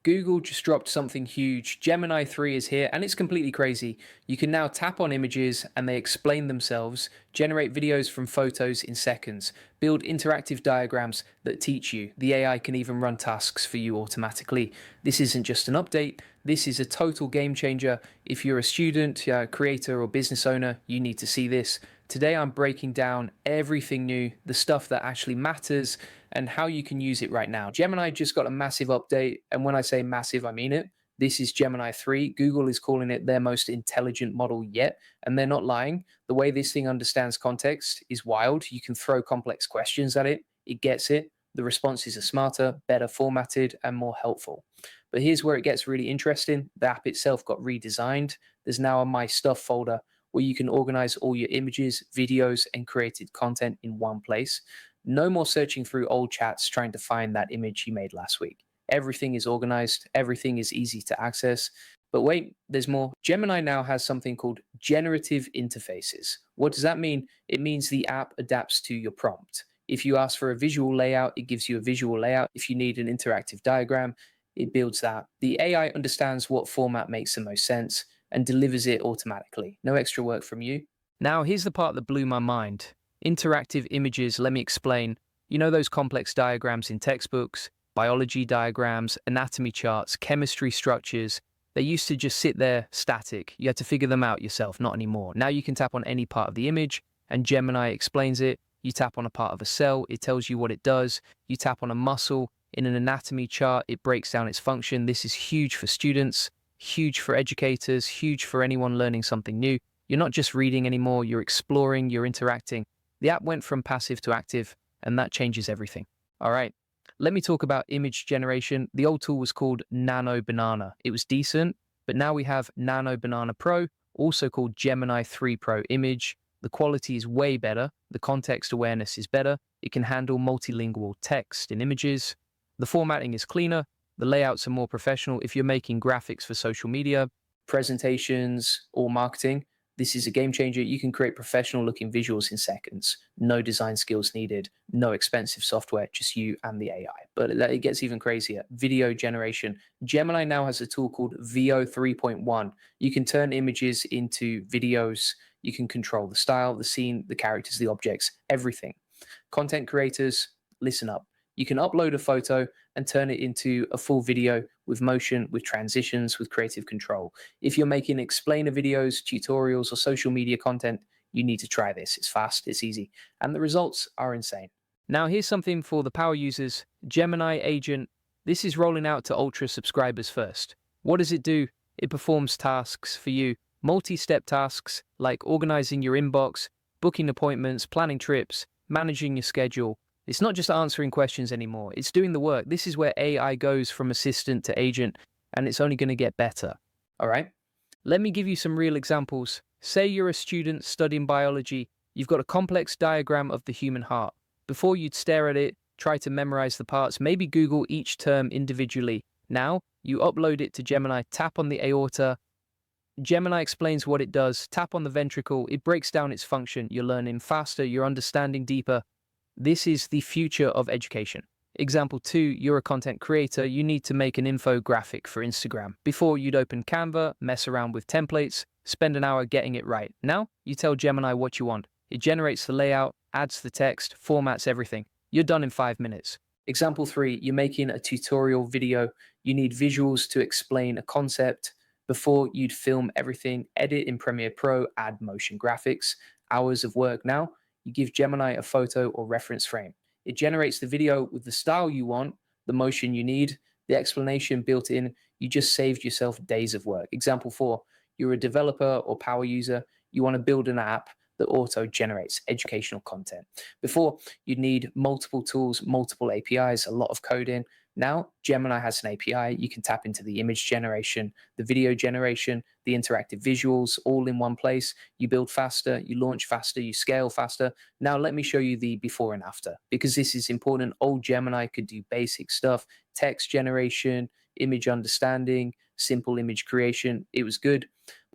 Google just dropped something huge. Gemini 3 is here and it's completely crazy. You can now tap on images and they explain themselves, generate videos from photos in seconds, build interactive diagrams that teach you. The AI can even run tasks for you automatically. This isn't just an update, this is a total game changer. If you're a student, creator, or business owner, you need to see this. Today I'm breaking down everything new, the stuff that actually matters, and how you can use it right now. Gemini just got a massive update, and when I say massive, I mean it. This is Gemini 3. Google is calling it their most intelligent model yet, and they're not lying. The way this thing understands context is wild. You can throw complex questions at it, it gets it. The responses are smarter, better formatted, and more helpful. But here's where it gets really interesting. The app itself got redesigned. There's now a My Stuff folder where you can organize all your images, videos, and created content in one place. No more searching through old chats trying to find that image you made last week. Everything is organized, everything is easy to access. But wait, there's more. Gemini now has something called generative interfaces. What does that mean? It means the app adapts to your prompt. If you ask for a visual layout, it gives you a visual layout. If you need an interactive diagram, it builds that. The AI understands what format makes the most sense and delivers it automatically. No extra work from you. Now, here's the part that blew my mind. Interactive images, let me explain. You know those complex diagrams in textbooks, biology diagrams, anatomy charts, chemistry structures? They used to just sit there static. You had to figure them out yourself, not anymore. Now you can tap on any part of the image and Gemini explains it. You tap on a part of a cell, it tells you what it does. You tap on a muscle in an anatomy chart, it breaks down its function. This is huge for students, huge for educators, huge for anyone learning something new. You're not just reading anymore, you're exploring, you're interacting. The app went from passive to active, and that changes everything. All right, let me talk about image generation. The old tool was called Nano Banana. It was decent, but now we have Nano Banana Pro, also called Gemini 3 Pro Image. The quality is way better. The context awareness is better. It can handle multilingual text and images. The formatting is cleaner. The layouts are more professional. If you're making graphics for social media, presentations, or marketing, this is a game changer. You can create professional looking visuals in seconds. No design skills needed, no expensive software, just you and the AI. But it gets even crazier. Video generation. Gemini now has a tool called VO 3.1. You can turn images into videos. You can control the style, the scene, the characters, the objects, everything. Content creators, listen up. You can upload a photo and turn it into a full video with motion, with transitions, with creative control. If you're making explainer videos, tutorials, or social media content, you need to try this. It's fast, it's easy, and the results are insane. Now, here's something for the power users. Gemini Agent. This is rolling out to Ultra subscribers first. What does it do? It performs tasks for you, multi-step tasks like organizing your inbox, booking appointments, planning trips, managing your schedule. It's not just answering questions anymore, it's doing the work. This is where AI goes from assistant to agent, and it's only going to get better. All right? Let me give you some real examples. Say you're a student studying biology, you've got a complex diagram of the human heart. Before you'd stare at it, try to memorize the parts, maybe Google each term individually. Now, you upload it to Gemini, tap on the aorta, Gemini explains what it does, tap on the ventricle, it breaks down its function, you're learning faster, you're understanding deeper. This is the future of education. Example 2, you're a content creator, you need to make an infographic for Instagram. Before, you'd open Canva, mess around with templates, spend an hour getting it right. Now, you tell Gemini what you want. It generates the layout, adds the text, formats everything. You're done in 5 minutes. Example 3, you're making a tutorial video. You need visuals to explain a concept. Before, you'd film everything, edit in Premiere Pro, add motion graphics. Hours of work now. You give Gemini a photo or reference frame. It generates the video with the style you want, the motion you need, the explanation built in. You just saved yourself days of work. Example 4, you're a developer or power user. You want to build an app that auto-generates educational content. Before, you'd need multiple tools, multiple APIs, a lot of coding. Now, Gemini has an API. You can tap into the image generation, the video generation, the interactive visuals, all in one place. You build faster, you launch faster, you scale faster. Now, let me show you the before and after, because this is important. Old Gemini could do basic stuff, text generation, image understanding, simple image creation. It was good,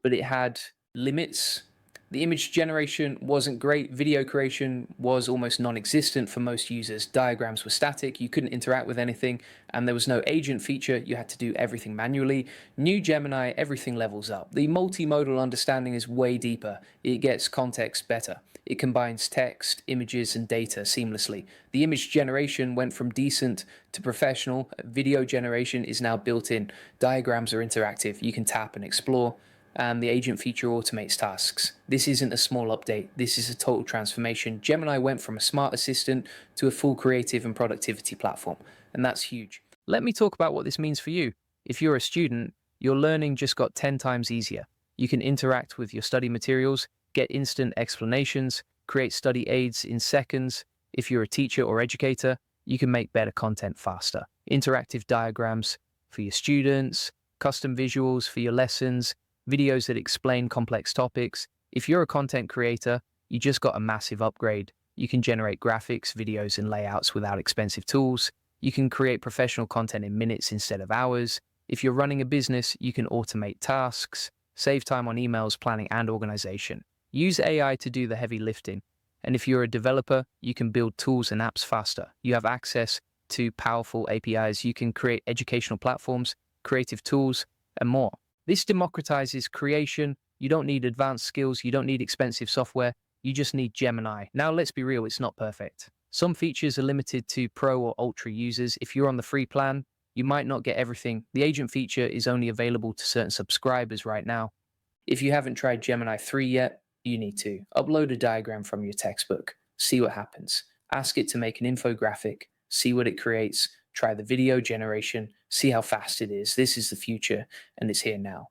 but it had limits. The image generation wasn't great, video creation was almost non-existent for most users. Diagrams were static, you couldn't interact with anything, and there was no agent feature, you had to do everything manually. New Gemini, everything levels up. The multimodal understanding is way deeper, it gets context better. It combines text, images, and data seamlessly. The image generation went from decent to professional, video generation is now built in. Diagrams are interactive, you can tap and explore, and the agent feature automates tasks. This isn't a small update, this is a total transformation. Gemini went from a smart assistant to a full creative and productivity platform, and that's huge. Let me talk about what this means for you. If you're a student, your learning just got 10 times easier. You can interact with your study materials, get instant explanations, create study aids in seconds. If you're a teacher or educator, you can make better content faster. Interactive diagrams for your students, custom visuals for your lessons, videos that explain complex topics. If you're a content creator, you just got a massive upgrade. You can generate graphics, videos, and layouts without expensive tools. You can create professional content in minutes instead of hours. If you're running a business, you can automate tasks, save time on emails, planning, and organization. Use AI to do the heavy lifting. And if you're a developer, you can build tools and apps faster. You have access to powerful APIs. You can create educational platforms, creative tools, and more. This democratizes creation. You don't need advanced skills. You don't need expensive software. You just need Gemini. Now, let's be real, it's not perfect. Some features are limited to pro or ultra users. If you're on the free plan, you might not get everything. The agent feature is only available to certain subscribers right now. If you haven't tried Gemini 3 yet, you need to. Upload a diagram from your textbook. See what happens. Ask it to make an infographic. See what it creates. Try the video generation. See how fast it is. This is the future, and it's here now.